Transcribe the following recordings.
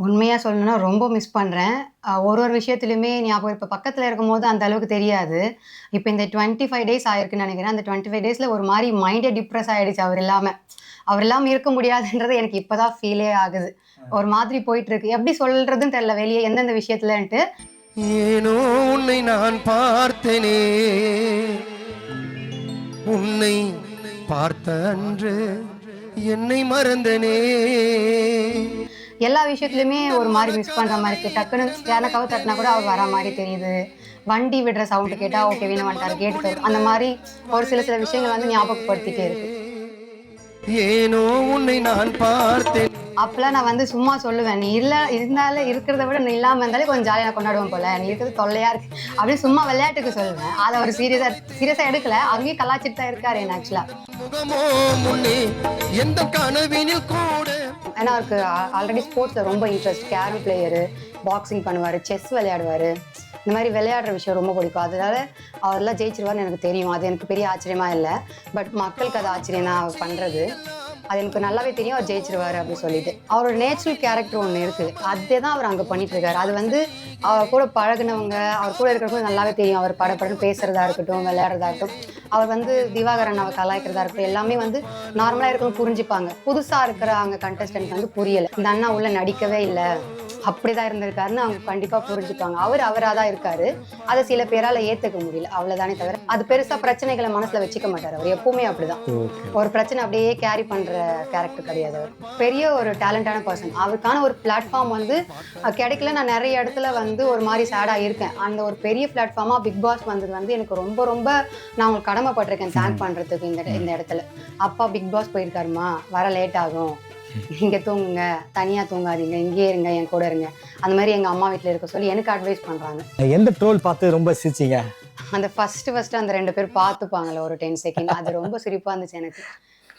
உண்மையா சொல்லணும்னா ரொம்ப மிஸ் பண்றேன். ஒரு விஷயத்திலுமே ஞாபகம் இப்ப பக்கத்துல இருக்கும்போது அந்த அளவுக்கு தெரியாது. இப்ப இந்த 25 டேஸ் ஆயிருக்குன்னு நெனைக்கிறேன். அந்த 25 டேஸ்ல ஒரு மாரி மைண்டே டிப்ரஸ் ஆயிடுச்சு அவர் இல்லாம. அவர் இல்லாம இருக்க முடியாதுன்றது எனக்கு இப்ப தான் ஃபீலே ஆகுது. ஒரு மாதிரி போயிட்டுருக்கு. எப்படி சொல்றதுன்னு தெரியல வெளிய எந்தெந்த விஷயத்துலன்ட்டு. ஏனோ உன்னை நான் பார்த்தேனே, உன்னை பார்த்த அன்று என்னை மறந்தனே. எல்லா விஷயத்துலயுமே ஒரு மாரி மிஸ் பண்ற மாரி இருக்கு. டக்குன்னு யாருனா கதவு தட்டுனா கூட அவர் வரா மாரி தெரியுது. வண்டி விடுற சவுண்ட் கேட்டா, ஓகே வீணு வந்துட்டாரு கேட்டு தொறக்கும். அந்த மாரி ஒரு சில விஷயங்கள் வந்து ஞாபகப்படுத்திட்டே இருக்கு. ஏனோ உன்னை நான் பார்த்தேன். அப்பலாம் நான் வந்து சும்மா சொல்லுவேன். "நீ இருந்தாலும் இருக்கிறத விட நீ இல்லாம இருந்தாலே கொஞ்சம் ஜாலியா கொண்டாடுவோம் போல. நீ இருக்கிறது தொல்லையா இருக்கு." அப்படின்னு சும்மா விளையாட்டுக்கு சொல்லுவேன். அத அவரு சீரியஸா எடுக்கல. அங்கேயும் கலாய்ச்சிட்டு தான் இருக்காரு என்ன ஆக்சுவலா. முகமோ முன்னே எந்த கனவினில் கூட. ஏன்னா அவருக்கு ஆல்ரெடி ஸ்போர்ட்ஸ்ல ரொம்ப இன்ட்ரெஸ்ட். கேரம் பிளேயரு, பாக்ஸிங் பண்ணுவாரு, செஸ் விளையாடுவாரு. இந்த மாதிரி விளையாடுற விஷயம் ரொம்ப பிடிக்கும். அதனால அவரெல்லாம் ஜெயிச்சிருவாருன்னு எனக்கு தெரியும். அது எனக்கு பெரிய ஆச்சரியமா இல்ல. பட் மக்களுக்கு அது ஆச்சரியம் தான் அவர் பண்றது. அது எனக்கு நல்லாவே தெரியும் அவர் ஜெயிச்சிருவாரு அப்படின்னு சொல்லிட்டு. அவரோட நேச்சுரல் கேரக்டர் ஒண்ணு இருக்கு. அதே தான் அவர் அங்க பண்ணிட்டு இருக்காரு. அது வந்து அவர் கூட பழகுனவங்க, அவர் கூட இருக்கிறவங்க நல்லாவே தெரியும். அவர் படன்னு பேசுறதா இருக்கட்டும், விளையாடுறதா இருக்கட்டும், அவர் வந்து திவாகரன் அவ கலாய்க்கிறதா இருக்கட்டும், எல்லாமே வந்து நார்மலா இருக்கவங்க புரிஞ்சுப்பாங்க. புதுசா இருக்கிற அவங்க கண்டஸ்டன்ட் வந்து புரியல. இந்த அண்ணா உள்ள நடிக்கவே இல்ல. அப்படிதான் இருந்திருக்காருன்னு அவங்க கண்டிப்பா புரிஞ்சுப்பாங்க. அவரா தான் இருக்காரு. அதை சில பேரால ஏத்துக்க முடியல. அவ்வளவுதானே தவிர அது பெருசா பிரச்சனைகளை மனசுல வச்சுக்க மாட்டாரு. அவர் எப்பவுமே அப்படிதான். ஒரு பிரச்சனை அப்படியே கேரி பண்ற கேரக்டர் கிடையாது அவர். பெரிய ஒரு டேலண்டான பர்சன். அவருக்கான ஒரு பிளாட்ஃபார்ம் வந்து கிடைக்கல. நான் நிறைய இடத்துல வந்து ஒரு மாதிரி சேடா இருக்கேன். அந்த ஒரு பெரிய பிளாட்ஃபார்மா பிக் பாஸ் வந்தது வந்து எனக்கு ரொம்ப ரொம்ப நான் உங்களுக்கு கடமைப்பட்டிருக்கேன் தேங்க் பண்றதுக்கு இந்த இடத்துல. அப்பா பிக் பாஸ் போயிருக்காருமா, வர லேட் ஆகும், இங்க தூங்குங்க, தனியா தூங்காதீங்க, இங்கே இருங்க, என் கூட இருங்க. அந்த மாதிரி எங்க அம்மா வீட்டுல இருக்க சொல்லி எனக்கு அட்வைஸ் பண்றாங்க. எந்த ட்ரோல் பார்த்து ரொம்ப சிரிச்சீங்க? அந்த ஃபர்ஸ்ட் அந்த 2 பேர் பார்த்துப்பாங்கல்ல ஒரு 10 செகண்ட், அது ரொம்ப சிரிப்பா இருந்துச்சு எனக்கு.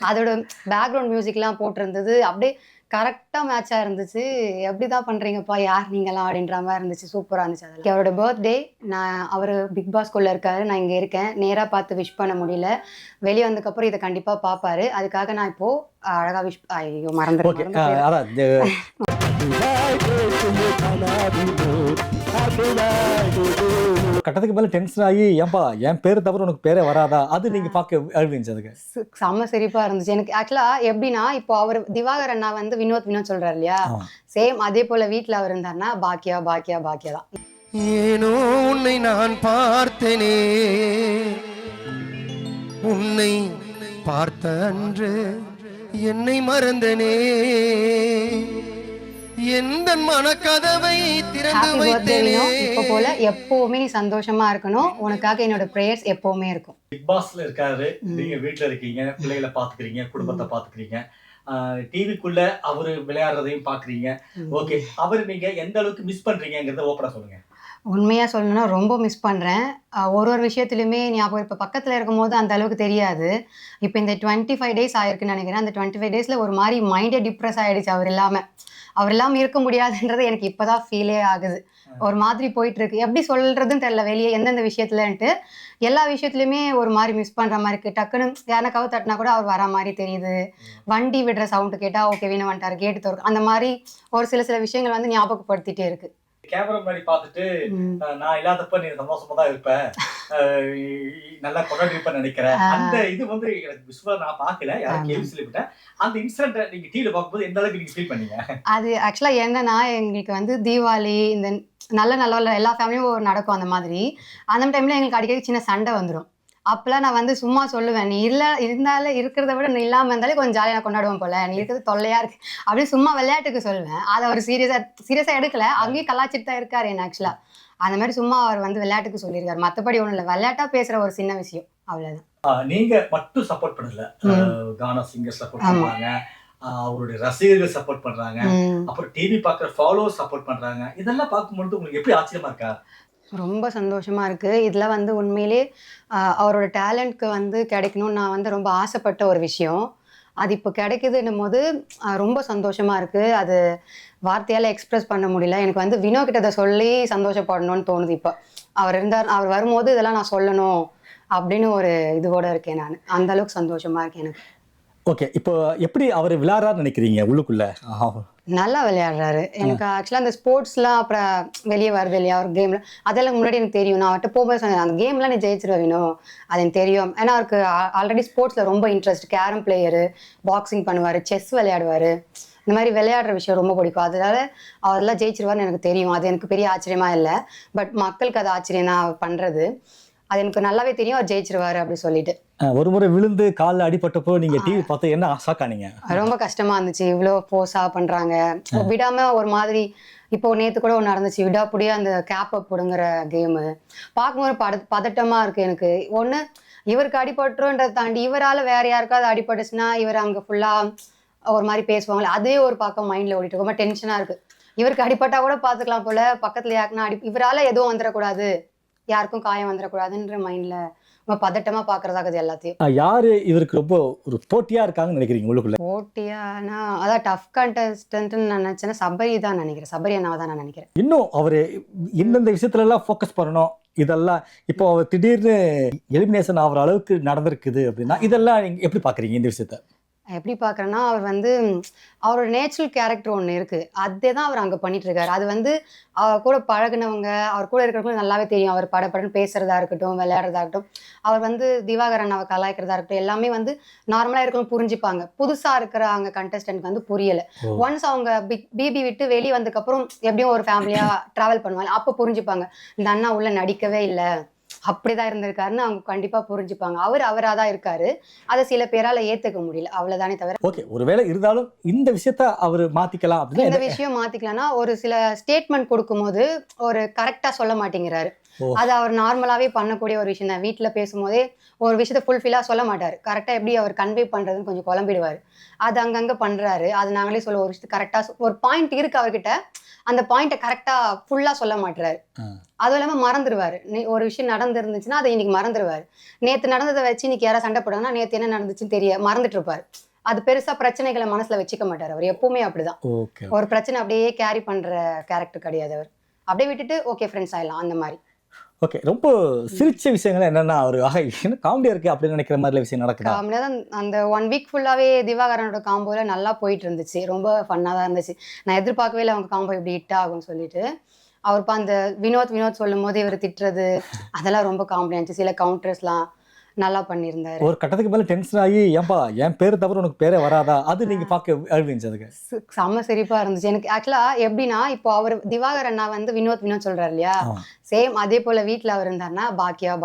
அதோட பேக்ரவுண்ட் மியூசிக்லாம் போட்டிருந்தது அப்படியே கரெக்டா மேட்சா இருந்துச்சு. எப்படிதான் பண்றீங்கப்பா, யார் நீங்கலாம் அப்படின்ற மாதிரி இருந்துச்சு. சூப்பரா இருந்துச்சு. அதெல்லாம் அவரோட பர்த்டே. நான் அவரு பிக் பாஸ்குள்ள இருக்காரு, நான் இங்க இருக்கேன். நேரா பார்த்து விஷ் பண்ண முடியல. வெளியே வந்ததுக்கப்புறம் இதை கண்டிப்பா பார்ப்பாரு. அதுக்காக நான் இப்போ அழகா விஷ் ஐயோ மறந்துட்டேன். கட்டத்துக்கு மேல டென்ஷன் ஆகி ஏன்பா என் பேரு தவிர உனக்கு பேரே வராதா, அது நீங்க பார்க்க அழுவீங்க. அதுக்கு செம்ம சிரிப்பா இருந்துச்சு எனக்கு. ஆக்சுவலா எப்படின்னா, இப்போ அவர் திவாகர் அண்ணா வந்து வினோத் சொல்றாரு இல்லையா, சேம் அதே போல வீட்டுல அவர் இருந்தாருன்னா பாக்கியா பாக்கியா பாக்கியா தான். ஏனோ உன்னை நான் பார்த்தேனே, உன்னை பார்த்த அன்று என்னை மறந்தனே, எந்த மனக்கதவை திறந்து வைத்தேனே. இப்ப போல எப்பவுமே நீ சந்தோஷமா இருக்கணும். உனக்காக என்னோட பிரேயர்ஸ் எப்பவுமே இருக்கும். பிக் பாஸ்ல இருக்காரு, நீங்க வீட்டுல இருக்கீங்க, பிள்ளைகளை பாத்துக்கிறீங்க, குடும்பத்தை பாத்துக்கிறீங்க, டிவிக்குள்ள அவரு விளையாடுறதையும் பாக்குறீங்க. ஓகே, அவரு நீங்க எந்த அளவுக்கு மிஸ் பண்றீங்கங்கறத ஓப்பனா சொல்லுங்க. உண்மையா சொல்லணும்னா ரொம்ப மிஸ் பண்றேன். ஒரு விஷயத்திலுமே ஞாபகம் இப்ப பக்கத்துல இருக்கும்போது அந்த அளவுக்கு தெரியாது. இப்ப இந்த 25 டேஸ் ஆயிருக்குன்னு நினைக்கிறேன். அந்த 25 டேஸ்ல ஒரு மாதிரி மைண்டே டிப்ரஸ் ஆயிடுச்சு அவர் இல்லாம இருக்க முடியாதுன்றது எனக்கு இப்பதான் ஃபீலே ஆகுது. ஒரு மாதிரி போயிட்டு இருக்கு. எப்படி சொல்றதுன்னு தெரியல வெளியே எந்தெந்த விஷயத்துலன்ட்டு. எல்லா விஷயத்துலயுமே ஒரு மாதிரி மிஸ் பண்ற மாதிரி இருக்கு. டக்குன்னு யாருனா கதவு தட்டுனா கூட அவர் வரா மாதிரி தெரியுது. வண்டி விடுற சவுண்ட் கேட்டா, ஓகே வீணு வந்துட்டாரு கேட்டு தொறக்கும். அந்த மாதிரி ஒரு சில விஷயங்கள் வந்து ஞாபகப்படுத்திட்டே இருக்கு. கேமரா முன்னாடி பார்த்துட்டு நான் இல்லாதப்ப நீ சந்தோஷமா தான் இருப்ப, நல்லா கொண்டாடி இருப்பேன்னு நினைக்கிறேன். அந்த இது வந்து எனக்கு விசுவலா நான் பார்க்கல, யாரும் கேள்வி சொல்லிவிட்டேன். அந்த இன்சிடென்ட் நீங்க டிவில பார்க்கும்போது எந்த அளவுக்கு நீங்க ஃபீல் பண்ணீங்க? அது ஆக்சுவலா என்னன்னா, எங்களுக்கு வந்து தீபாவளி இந்த நல்ல எல்லா ஃபேமிலியும் நடக்கும் அந்த மாதிரி. அந்த டைம்ல எங்களுக்கு அடிக்கடி சின்ன சண்டை வந்துடும். அப்பெல்லாம் நான் வந்து சும்மா சொல்லுவேன், நீ இருந்தாலும் இருக்கிறத விட நீ இல்லாம இருந்தாலே கொஞ்சம் ஜாலியா கொண்டாடுவோம் போல, நீ இருக்கிறது தொல்லையா இருக்கு அப்படின்னு சும்மா விளையாட்டுக்கு சொல்லுவேன். அதை அவர் சீரியஸா எடுக்கல. அங்கேயும் கலாய்ச்சிட்டு தான் இருக்காரு என்ன ஆக்சுவலா. அந்த மாதிரி சும்மா அவர் வந்து விளையாட்டுக்கு சொல்லியிருக்காரு. மற்றபடி ஒண்ணும் இல்லை, விளையாட்டா பேசுற ஒரு சின்ன விஷயம், அவ்வளவுதான். நீங்க மட்டும் சப்போர்ட் பண்ணல, கானா சிங்கர் சப்போர்ட் பண்றாங்க, அவருடைய ரசிகர்கள் சப்போர்ட் பண்றாங்க, அப்புறம் டிவி பாக்குற ஃபாலோவர்ஸ் சப்போர்ட் பண்றாங்க. இதெல்லாம் பார்க்கும்போது உங்களுக்கு எப்படி ஆச்சரியமா இருக்கா? ரொம்ப சந்தோஷமா இருக்கு. இதுல வந்து உண்மையிலே அவரோட டேலண்ட்க்கு வந்து கிடைக்கணும்னு நான் வந்து ரொம்ப ஆசைப்பட்ட ஒரு விஷயம். அது இப்போ கிடைக்குதுன்னும் போது ரொம்ப சந்தோஷமா இருக்கு. அது வார்த்தையால எக்ஸ்பிரஸ் பண்ண முடியல. எனக்கு வந்து வினோ கிட்ட இதை சொல்லி சந்தோஷப்படணும்னு தோணுது. இப்போ அவர் வரும்போது இதெல்லாம் நான் சொல்லணும் அப்படின்னு ஒரு இதுவோட இருக்கேன் நான். அந்த அளவுக்கு சந்தோஷமா இருக்கேன் எனக்கு. ஓகே, இப்போ எப்படி அவர் விளையாடுறாருன்னு நினைக்கிறீங்க உள்ளுக்குள்ள? நல்லா விளையாடுறாரு. எனக்கு ஆக்சுவலாக அந்த ஸ்போர்ட்ஸ்லாம் அப்புறம் வெளியே வருது இல்லையா ஒரு கேமில், அதெல்லாம் முன்னாடி எனக்கு தெரியும். நான் அவர்கிட்ட போகும்போது சொன்னேன், அந்த கேம்லாம் நீ ஜெயிச்சிருவ வேணும், அது எனக்கு தெரியும். ஏன்னா அவருக்கு ஆல்ரெடி ஸ்போர்ட்ஸில் ரொம்ப இன்ட்ரெஸ்ட். கேரம் பிளேயரு, பாக்ஸிங் பண்ணுவார், செஸ் விளையாடுவார். இந்த மாதிரி விளையாடுற விஷயம் ரொம்ப பிடிக்கும். அதனால அவரெல்லாம் ஜெயிச்சிருவார்னு எனக்கு தெரியும். அது எனக்கு பெரிய ஆச்சரியமா இல்லை. பட் மக்களுக்கு அது ஆச்சரியம் தான் அவர் பண்ணுறது. அது எனக்கு நல்லாவே தெரியும் அவர் ஜெயிச்சிருவாரு அப்படி சொல்லிட்டு. ஒரு முறை விழுந்து காலில் அடிபட்டப்போ நீங்க டிவி பார்த்து என்ன ஷாக்கானீங்க? ரொம்ப கஷ்டமா இருந்துச்சு. இவ்வளோ போஸா பண்றாங்க, விடாம ஒரு மாதிரி. இப்போ நேத்து கூட ஒன்று நடந்துச்சு, விடாப்புடியா அந்த கேப்பை போடுங்கிற கேமு பார்க்கும்போது பதட்டமா இருக்கு எனக்கு. ஒன்று இவருக்கு அடிபட்டுருன்றதை தாண்டி இவரால் வேற யாருக்காவது அடிபட்டுச்சுன்னா இவர் அங்கே ஃபுல்லா ஒரு மாதிரி பேசுவாங்களே, அதே ஒரு பக்கம் மைண்ட்ல ஓடிட்டு ரொம்ப டென்ஷனா இருக்கு. இவருக்கு அடிபட்டா கூட பார்த்துக்கலாம் போல, பக்கத்துல யாருக்குன்னா இவரால எதுவும் வந்துடக்கூடாது, யாருக்கும் காயம் வந்துடக்கூடாதுன்ற மைண்ட்ல ரொம்ப பதட்டமா பாக்குறதாகுது எல்லாத்தையும். யாரு இவருக்கு ரொம்ப ஒரு போட்டியா இருக்காங்கன்னு நினைக்கிறீங்க உள்ளுக்குள்ள? போட்டியானா அதான் டஃப் கண்டஸ்டன்ட்னு நான் நினைச்சேன்னா சபரி தான் நினைக்கிறேன். சபரி அண்ணாவை தான் நான் நினைக்கிறேன். இன்னும் அவரு இந்தந்த விஷயத்துல எல்லாம் ஃபோக்கஸ் பண்ணணும். இதெல்லாம் இப்போ அவர் திடீர்னு எலிமினேஷன் ஆகிற அளவுக்கு நடந்திருக்குது அப்படின்னா இதெல்லாம் நீங்க எப்படி பாக்குறீங்க இந்த விஷயத்த? எப்படி பார்க்குறேன்னா, அவர் வந்து அவரோட நேச்சுரல் கேரக்டர் ஒன்று இருக்குது, அதே தான் அவர் அங்கே பண்ணிட்டு இருக்காரு. அது வந்து அவர் கூட பழகுனவங்க, அவர் கூட இருக்கிறவங்களுக்கு நல்லாவே தெரியும். அவர் படப்படன்னு பேசுறதா இருக்கட்டும், விளையாடுறதா இருக்கட்டும், அவர் வந்து திவாகரன் அண்ணாவை கலாய்க்கிறதா இருக்கட்டும், எல்லாமே வந்து நார்மலாக இருக்கணும் புரிஞ்சுப்பாங்க. புதுசாக இருக்கிற அங்கே கண்டஸ்டன்ட் வந்து புரியலை. ஒன்ஸ் அவங்க பிபி விட்டு வெளியே வந்ததுக்கப்புறம் எப்படியும் ஒரு ஃபேமிலியாக ட்ராவல் பண்ணுவாங்க, அப்போ புரிஞ்சுப்பாங்க இந்த அண்ணா உள்ள நடிக்கவே இல்லை, அப்படிதான் இருந்திருக்காருன்னு அவங்க கண்டிப்பா புரிஞ்சுப்பாங்க. அவரா தான் இருக்காரு. அதை சில பேரால ஏத்துக்க முடியல, அவ்வளவுதானே தவிர. ஓகே, ஒருவேளை இருந்தாலும் இந்த விஷயத்த அவர் மாத்திக்கலாம் அப்படின்னா இந்த விஷயம் மாத்திக்கலாம்னா, ஒரு சில ஸ்டேட்மெண்ட் கொடுக்கும்போது ஒரு கரெக்டா சொல்ல மாட்டேங்கிறாரு. அது அவர் நார்மலாவே பண்ணக்கூடிய ஒரு விஷயம் தான். வீட்டுல பேசும்போதே ஒரு விஷயத்த ஃபுல்ஃபில்லா சொல்ல மாட்டாரு. கரெக்டா எப்படி அவர் கன்வே பண்றதுன்னு கொஞ்சம் குழம்பிடுவாரு. அது அங்கங்க பண்றாரு. அது நாங்களே சொல்ல ஒரு விஷயத்த கரெக்டா ஒரு பாயிண்ட் இருக்கு அவர்கிட்ட, அந்த பாயிண்ட்டை கரெக்டா ஃபுல்லா சொல்ல மாட்டாரு. அதுவும் இல்லாம மறந்துடுவாரு. ஒரு விஷயம் நடந்துருந்துச்சுன்னா அதை இன்னைக்கு மறந்துடுவாரு. நேத்து நடந்ததை வச்சு இன்னைக்கு யாராவது சண்டை போட்டாங்கன்னா நேத்து என்ன நடந்துச்சுன்னு மறந்துட்டு இருப்பாரு. அது பெருசா பிரச்சனைகளை மனசுல வச்சுக்க மாட்டாரு. அவர் எப்பவுமே அப்படிதான். ஒரு பிரச்சனை அப்படியே கேரி பண்ற கேரக்டர் கிடையாது அவர். அப்படியே விட்டுட்டு ஓகே ஃப்ரெண்ட்ஸ் ஆயிடலாம் அந்த மாதிரி. ஓகே, ரொம்ப சிரிச்ச விஷயங்கள் என்னன்னா ஒரு காமெடியா இருக்கு அப்படின்னு நினைக்கிற மாதிரி விஷயம் நடக்குது. காமெடியா தான். அந்த 1 வீக் ஃபுல்லாவே திவாகரனோட காம்போல நல்லா போயிட்டு இருந்துச்சு. ரொம்ப ஃபன்னா தான் இருந்துச்சு. நான் எதிர்பார்க்கவே இல்லை அவங்க காம்போ இப்படி ஹிட் ஆகும்னு சொல்லிட்டு. அவர் அந்த வினோத் சொல்லும் போது இவர் திட்டுறது அதெல்லாம் ரொம்ப காமெடியா இருந்துச்சு. சில கவுண்டர்ஸ்லாம் நல்லா பண்ணியிருந்தாரு. ஒரு கட்டத்துக்கு மேல டென்ஷன் ஆகி ஏன்பா என் பேரு தவிர உனக்கு பேரே வராதா, அது நீங்க பார்க்க அழுவீங்க. அதுக்கு செம்ம சிரிப்பா இருந்துச்சு எனக்கு. ஆக்சுவலா எப்படின்னா, இப்போ அவர் திவாகர் அண்ணா வந்து வினோத் சொல்றாரு இல்லையா, சேம் அதே போல வீட்டுல அவர் இருந்தாருன்னா பாக்கியா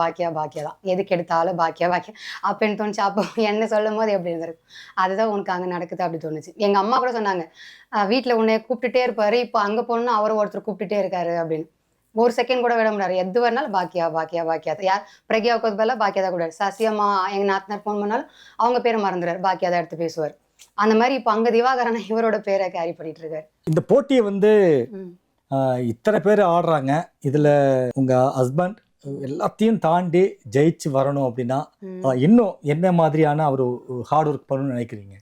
தான், எதுக்கு எடுத்தாலும் பாக்கியா அப்படின்னு தோணுச்சு. அப்போ என்ன சொல்லும் போது எப்படி இருந்திருக்கு, அதுதான் உனக்கு அங்க நடக்குது அப்படி தோணுச்சு. எங்க அம்மா கூட சொன்னாங்க, வீட்டுல உன்னை கூப்பிட்டுட்டே இருப்பாரு, இப்போ அங்க போனா அவரும் ஒருத்தர் கூப்பிட்டுட்டே இருக்காரு அப்படின்னு. ஒரு செகண்ட் கூட விட முடியாது. எது வரனாலும் பாக்கியா யார் பிரக்யாவுக்கு பதிலாக பாக்கியா தான் கூட. சசியம்மா எங்க நாத்தனார் ஃபோன் பண்ணாலும் அவங்க பேரை மறந்துடுறாரு, பாக்கியா தான் எடுத்து பேசுவார். அந்த மாதிரி இப்போ அங்க திவாகரன் இவரோட பேரை கேரி பண்ணிட்டு இருக்காரு. இந்த போட்டியை வந்து இத்தனை பேர் ஆடுறாங்க, இதுல உங்க ஹஸ்பண்ட் எல்லாத்தையும் தாண்டி ஜெயிச்சு வரணும் அப்படின்னா இன்னும் என்ன மாதிரியான ஒரு ஹார்ட் ஒர்க் பண்ணணும்னு நினைக்கிறீங்க?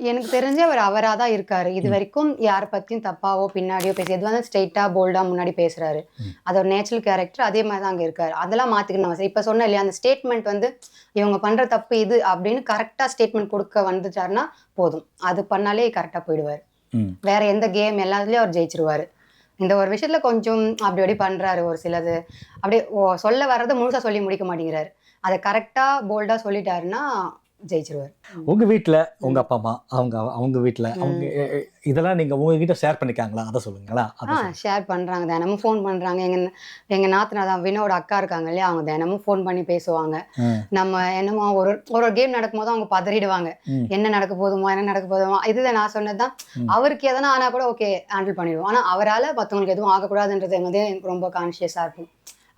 எனக்கு தெரிஞ்சு அவர் அவராக தான் இருக்காரு. இது வரைக்கும் யாரை பற்றியும் தப்பாவோ பின்னாடியோ பேசி எது வந்து ஸ்ட்ரெயிட்டாக போல்டாக முன்னாடி பேசுறாரு. அது ஒரு நேச்சுரல் கேரக்டர், அதே மாதிரி தான் அங்கே இருக்காரு. அதெல்லாம் மாற்றிக்கணும் அவசியம். இப்போ சொன்ன இல்லையா, அந்த ஸ்டேட்மெண்ட் வந்து இவங்க பண்ணுற தப்பு இது அப்படின்னு கரெக்டாக ஸ்டேட்மெண்ட் கொடுக்க வந்துட்டாருன்னா போதும். அது பண்ணாலே கரெக்டாக போயிடுவார். வேற எந்த கேம் எல்லாத்துலேயும் அவர் ஜெயிச்சிருவாரு. இந்த ஒரு விஷயத்துல கொஞ்சம் அப்படி பண்றாரு. ஒரு சிலது அப்படியே சொல்ல வர்றதை முழுசா சொல்லி முடிக்க மாட்டேங்கிறாரு. அதை கரெக்டா போல்டா சொல்லிட்டாருன்னா ஜெயிச்சிருவாரு. உங்க வீட்டுல உங்க அப்பா அம்மா அவங்க வீட்டுல அவங்க இதெல்லாம் நீங்க உங்ககிட்ட ஷேர் பண்ணிக்காங்களா? அதை சொல்லுங்களா. ஷேர் பண்றாங்க, தினமும் ஃபோன் பண்றாங்க. எங்க நாத்தனா தான் வினோட அக்கா இருக்காங்க இல்லையா, அவங்க தினமும் ஃபோன் பண்ணி பேசுவாங்க. நம்ம என்னமோ ஒரு கேம் நடக்கும் போது அவங்க பதறிடுவாங்க, என்ன நடக்க போதுமா. இதுதான் நான் சொன்னதுதான். அவருக்கு எதனா ஆனா கூட ஓகே ஹேண்டில் பண்ணிடுவோம். ஆனா அவரால் மற்றவங்களுக்கு எதுவும் ஆகக்கூடாதுன்றது வந்து எனக்கு ரொம்ப கான்சியஸா இருக்கும்.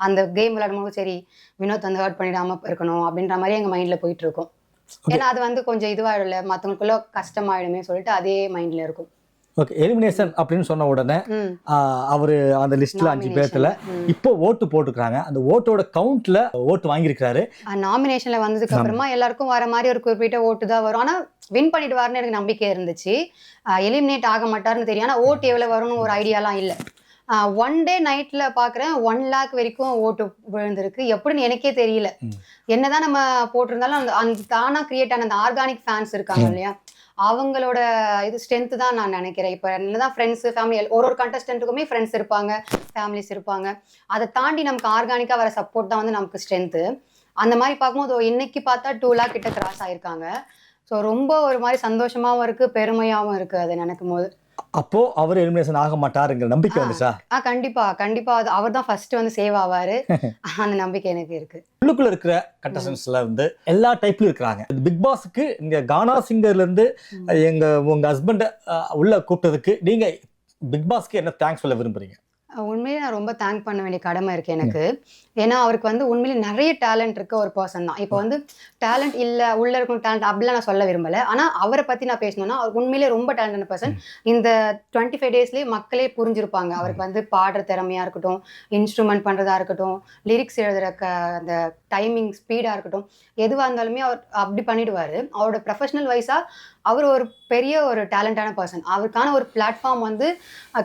அந்த கேம் விளையாடும் போது சரி வினோத் வந்து ஹர்ட் பண்ணிடாம இருக்கணும் அப்படின்ற மாதிரி எங்க மைண்ட்ல போயிட்டு இருக்கும். ஏன்னா அது வந்து கொஞ்சம் இதுவாயிடும்ல, மற்றவங்களுக்குள்ள கஷ்டமாயிடுமே சொல்லிட்டு அதே மைண்ட்ல இருக்கும். ஓகே, எலிமினேஷன் அப்படின்னு சொன்ன உடனே அவரு அந்த லிஸ்ட்ல 5 பேர்த்துல இப்போ ஓட்டு போட்டுக்கிறாங்க. அந்த ஓட்டோட கவுண்ட்ல ஓட்டு வாங்கியிருக்காரு. நாமினேஷன்ல வந்ததுக்கு அப்புறமா எல்லாருக்கும் வர மாதிரி ஒரு குறிப்பிட்ட ஓட்டு தான் வரும். ஆனா வின் பண்ணிடுவாருன்னு எனக்கு நம்பிக்கை இருந்துச்சு. எலிமினேட் ஆக மாட்டாருன்னு தெரியும். ஆனா ஓட்டு எவ்வளவு வரும்னு ஒரு ஐடியாலாம் இல்லை. 1 டே நைட்ல பாக்குறேன் 1 lakh வரைக்கும் ஓட்டு விழுந்திருக்கு. எப்படின்னு எனக்கே தெரியல. என்னதான் நம்ம போட்டிருந்தாலும் அந்த தானா கிரியேட் ஆன அந்த ஆர்கானிக் ஃபேன்ஸ் இருக்காங்க இல்லையா, அவங்களோட இது ஸ்ட்ரென்த்து தான் நான் நினைக்கிறேன். இப்போ என்னதான் ஃப்ரெண்ட்ஸு ஃபேமிலி ஒரு கண்டஸ்டன்ட்டுக்குமே ஃப்ரெண்ட்ஸ் இருப்பாங்க, ஃபேமிலிஸ் இருப்பாங்க. அதை தாண்டி நமக்கு ஆர்கானிக்காக வர சப்போர்ட் தான் வந்து நமக்கு ஸ்ட்ரென்த்து. அந்த மாதிரி பார்க்கும்போது இன்னைக்கு பார்த்தா 2 lakh கிட்ட கிராஸ் ஆயிருக்காங்க. ஸோ ரொம்ப ஒரு மாதிரி சந்தோஷமாகவும் இருக்குது, பெருமையாகவும் இருக்குது அதை நினைக்கும் போது. அப்போ அவர் எலிமினேஷன் ஆக மாட்டாருங்கிற நம்பிக்கை வந்துச்சா? கண்டிப்பா அது அவர் தான் ஃபர்ஸ்ட் வந்து சேவ் ஆவாரு. அந்த நம்பிக்கை எனக்கு இருக்கு. உள்ளுக்குள்ள இருக்கிற கண்டஸ்டன்ஸ்ல வந்து எல்லா டைப்லயும் இருக்கிறாங்க. பிக் பாஸ்க்கு இங்க கானா சிங்கர்ல இருந்து உங்க ஹஸ்பண்ட உள்ள கூப்பிட்டதுக்கு நீங்க பிக் பாஸ்க்கு என்ன தேங்க்ஸ் சொல்ல விரும்புறீங்க? உண்மையிலே நான் ரொம்ப தேங்க் பண்ண வேண்டிய கடமை இருக்குது எனக்கு. ஏன்னா அவருக்கு வந்து உண்மையிலே நிறைய டேலண்ட் இருக்க ஒரு பர்சன் தான். இப்போ வந்து டேலண்ட் இல்லை, உள்ளே இருக்கும் டேலண்ட் அப்படிலாம் நான் சொல்ல விரும்பலை. ஆனால் அவரை பற்றி நான் பேசணும்னா அவர் உண்மையிலே ரொம்ப டேலண்டான பர்சன். இந்த 25 டேஸ்லேயே மக்களே புரிஞ்சிருப்பாங்க. அவருக்கு வந்து பாடுற திறமையாக இருக்கட்டும், இன்ஸ்ட்ருமெண்ட் பண்ணுறதா இருக்கட்டும், லிரிக்ஸ் எழுதுகிற அந்த டைமிங் ஸ்பீடாக இருக்கட்டும், எதுவாக இருந்தாலுமே அவர் அப்படி பண்ணிடுவார். அவரோட ப்ரொஃபஷனல் வைஸாக அவர் ஒரு பெரிய ஒரு டேலண்டான பர்சன். அவருக்கான ஒரு பிளாட்ஃபார்ம் வந்து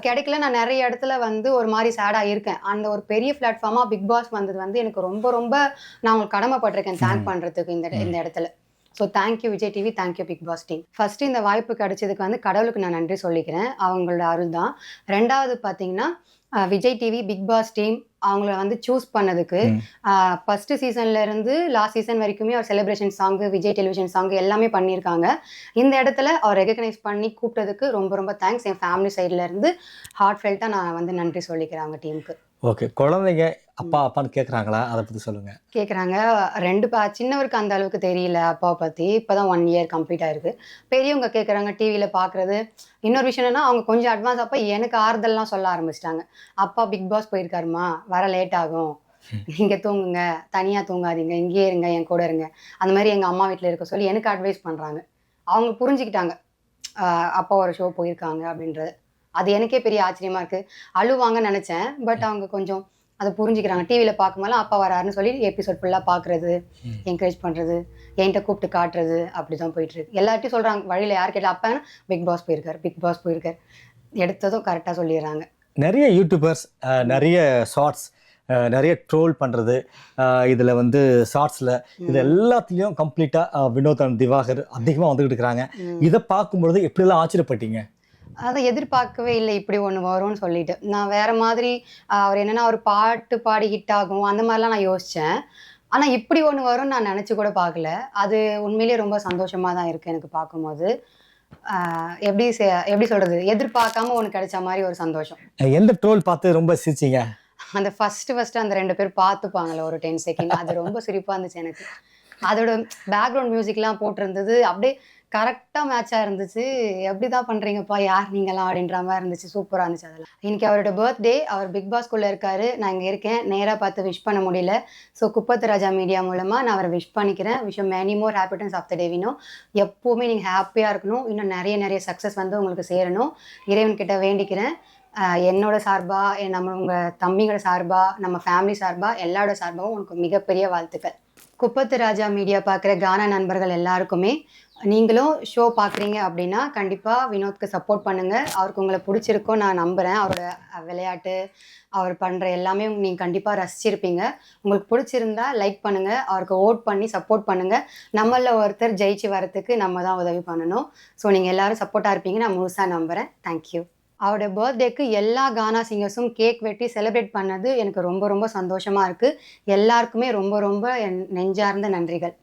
கிடைக்கல. நான் நிறைய இடத்துல வந்து ஒரு மாதிரி சேடாக இருக்கேன். அந்த ஒரு பெரிய பிளாட்ஃபார்மாக பிக் பாஸ் வந்தது வந்து எனக்கு ரொம்ப ரொம்ப நான் உங்களுக்கு கடமைப்பட்டிருக்கேன் தேங்க் பண்ணுறதுக்கு இந்த இடத்துல. So thank you Vijay TV, thank you Bigg Boss team. First இந்த வாய்ப்பு கிடைச்சதுக்கு வந்து கடவுளுக்கு நான் நன்றி சொல்லிக்கிறேன், அவங்களோட அருள் தான். ரெண்டாவது பார்த்தீங்கன்னா Vijay TV Bigg Boss team அவங்கள வந்து சூஸ் பண்ணதுக்கு ஃபர்ஸ்ட் சீசன்ல இருந்து லாஸ்ட் சீசன் வரைக்குமே அவர் celebration song, Vijay television song எல்லாமே பண்ணியிருக்காங்க. இந்த இடத்துல அவர் ரெகக்னைஸ் பண்ணி கூப்பிட்டதுக்கு ரொம்ப ரொம்ப தேங்க்ஸ். என் ஃபேமிலி சைட்ல இருந்து ஹார்ட் ஃபெல்ட்டாக நான் வந்து நன்றி சொல்லிக்கிறேன் அவங்க டீமுக்கு. ஓகே, குழந்தைங்க அப்பா அப்பான்னு கேட்குறாங்களா? அதை பற்றி சொல்லுங்க. கேட்குறாங்க. 2 சின்னவருக்கு அந்த அளவுக்கு தெரியல அப்பாவை பற்றி. இப்போ தான் 1 year கம்ப்ளீட் ஆயிருக்கு. பெரியவங்க கேட்குறாங்க, டிவியில் பார்க்குறது. இன்னொரு விஷயம் என்னன்னா அவங்க கொஞ்சம் அட்வான்ஸ் அப்போ எனக்கு ஆறுதல்லாம் சொல்ல ஆரம்பிச்சிட்டாங்க. அப்பா பிக் பாஸ் போயிருக்காருமா, வர லேட் ஆகும், நீங்கள் தூங்குங்க, தனியாக தூங்காதீங்க, இங்கேயே இருங்க, என் கூட இருங்க, அந்த மாதிரி எங்கள் அம்மா வீட்டில் இருக்க சொல்லி எனக்கு அட்வைஸ் பண்ணுறாங்க. அவங்க புரிஞ்சுக்கிட்டாங்க அப்பா ஒரு ஷோ போயிருக்காங்க அப்படின்றது. அது எனக்கே பெரிய ஆச்சரியமாக இருக்குது. அழுவாங்கன்னு நினச்சேன், பட் அவங்க கொஞ்சம் அதை புரிஞ்சுக்கிறாங்க. டிவியில் பார்க்கும்போதெல்லாம் அப்பா வராருன்னு சொல்லி எபிசோட் ஃபுல்லாக பார்க்குறது, என்கரேஜ் பண்ணுறது, என்கிட்ட கூப்பிட்டு காட்டுறது, அப்படி தான் போயிட்டுருக்கு. எல்லார்ட்டையும் சொல்கிறாங்க, வழியில் யார் கேட்டால் அப்பாங்கன்னா பிக் பாஸ் போயிருக்கார், பிக் பாஸ் போயிருக்கார், எடுத்ததும் கரெக்டாக சொல்லிடுறாங்க. நிறைய யூடியூபர்ஸ் நிறைய ஷார்ட்ஸ் நிறைய ட்ரோல் பண்ணுறது, இதில் வந்து ஷார்ட்ஸில் இது எல்லாத்துலேயும் கம்ப்ளீட்டாக வினோத் திவாகர் அதிகமாக வந்துக்கிட்டு இருக்கிறாங்க. இதை பார்க்கும்பொழுது எப்படிலாம் ஆச்சரியப்பட்டீங்க? அதை எதிர்பார்க்கவே இல்லை இப்படி ஒன்று வரும்னு சொல்லிட்டு. நான் வேறு மாதிரி அவர் என்னென்னா ஒரு பாட்டு பாடி ஹிட் ஆகும் அந்த மாதிரிலாம் நான் யோசித்தேன். ஆனால் இப்படி ஒன்று வரும்னு நான் நினச்சி கூட பார்க்கல. அது உண்மையிலேயே ரொம்ப சந்தோஷமாக தான் இருக்குது எனக்கு பார்க்கும்போது. எப்படி சொல்கிறது, எதிர்பார்க்காம ஒன்று கிடைச்ச மாதிரி ஒரு சந்தோஷம். எந்த ட்ரோல் பார்த்து ரொம்ப சிரிச்சிங்க? அந்த ஃபஸ்ட்டு அந்த 2 பேர் பார்த்துப்பாங்களே ஒரு 10 செகண்ட், அது ரொம்ப சிரிப்பாக இருந்துச்சு எனக்கு. அதோட பேக்ரவுண்ட் மியூசிக்லாம் போட்டிருந்தது, அப்படியே கரெக்டாக மேட்சாக இருந்துச்சு. எப்படி தான் பண்ணுறீங்கப்பா, யார் நீங்களாம் அப்படின்ற மாதிரி இருந்துச்சு. சூப்பராக இருந்துச்சு. அதெல்லாம் இன்றைக்கி அவரோட பர்த்டே, அவர் பிக் பாஸ்குள்ளே இருக்கார், நான் இங்கே இருக்கேன், நேராக பார்த்து விஷ் பண்ண முடியல. ஸோ குப்பத்து ராஜா மீடியா மூலமாக நான் அவரை விஷ் பண்ணிக்கிறேன். Wish many more happiness of the day Vino. எப்போவுமே நீங்கள் ஹாப்பியாக இருக்கணும், இன்னும் நிறைய சக்ஸஸ் வந்து உங்களுக்கு சேரணும், இறைவன்கிட்ட வேண்டிக்கிறேன். என்னோட சார்பாக, உங்கள் தம்பிங்களோட சார்பாக, நம்ம ஃபேமிலி சார்பாக, எல்லாரோட சார்பாகவும் உனக்கு மிகப்பெரிய வாழ்த்துக்கள். குப்பத்து ராஜா மீடியா பார்க்குற கானா நண்பர்கள் எல்லாருக்குமே, நீங்களும் ஷோ பார்க்குறீங்க அப்படின்னா கண்டிப்பாக வினோத்க்கு சப்போர்ட் பண்ணுங்கள். அவருக்கு உங்களை பிடிச்சிருக்கோம் நான் நம்புகிறேன். அவரோட விளையாட்டு, அவர் பண்ணுற எல்லாமே நீங்கள் கண்டிப்பாக ரசிச்சிருப்பீங்க. உங்களுக்கு பிடிச்சிருந்தா லைக் பண்ணுங்கள், அவருக்கு ஓட் பண்ணி சப்போர்ட் பண்ணுங்கள். நம்மளில் ஒருத்தர் ஜெயிச்சு வரத்துக்கு நம்ம தான் உதவி பண்ணணும். ஸோ நீங்கள் எல்லோரும் சப்போர்ட்டாக இருப்பீங்க நான் முழுசாக நம்புகிறேன். தேங்க்யூ. அவரோட பர்த்டேக்கு எல்லா கானா சிங்கர்ஸும் கேக் வெட்டி செலிப்ரேட் பண்ணது எனக்கு ரொம்ப ரொம்ப சந்தோஷமாக இருக்குது. எல்லாருக்குமே ரொம்ப ரொம்ப நெஞ்சார்ந்த நன்றிகள்.